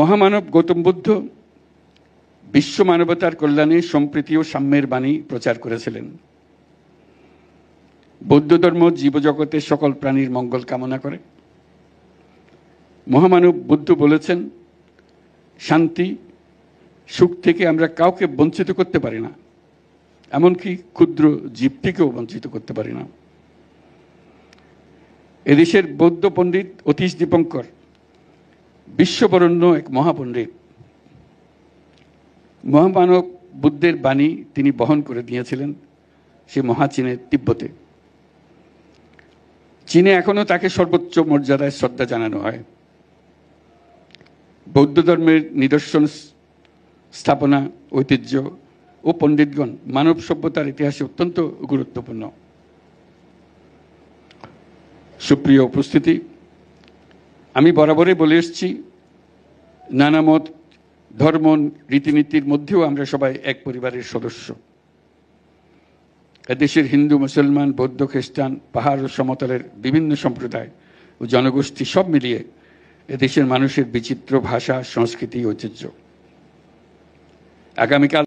মহামানব গৌতম বুদ্ধ বিশ্ব মানবতার কল্যাণে সম্প্রীতি ও সাম্যের বাণী প্রচার করেছিলেন। বৌদ্ধ ধর্ম জীবজগতের সকল প্রাণীর মঙ্গল কামনা করে। মহামানব বুদ্ধ বলেছেন, শান্তি সুখ থেকে আমরা কাউকে বঞ্চিত করতে পারি না, এমনকি ক্ষুদ্র জীবটিকেও বঞ্চিত করতে পারি না। এদেশের বৌদ্ধ পণ্ডিত অতীশ দীপঙ্কর বিশ্ববরণ্য এক মহাপণ্ডিত। মহামানব বুদ্ধের বাণী তিনি বহন করে দিয়েছিলেন সে মহাচীনের তিব্বতে। চীনে এখনো তাকে সর্বোচ্চ মর্যাদায় শ্রদ্ধা জানানো হয়। বৌদ্ধ ধর্মের নিদর্শন, স্থাপনা, ঐতিহ্য ও পণ্ডিতগণ মানব সভ্যতার ইতিহাসে অত্যন্ত গুরুত্বপূর্ণ। সুপ্রিয় উপস্থিতি, আমি বরাবরই বলে এসেছি, নানা মত, ধর্ম, রীতিনীতির মধ্যেও আমরা সবাই এক পরিবারের সদস্য। এদেশের হিন্দু, মুসলমান, বৌদ্ধ, খ্রিস্টান, পাহাড় ও সমতলের বিভিন্ন সম্প্রদায় ও জনগোষ্ঠী সব মিলিয়ে এদেশের মানুষের বিচিত্র ভাষা, সংস্কৃতি, ঐতিহ্য। আগামীকাল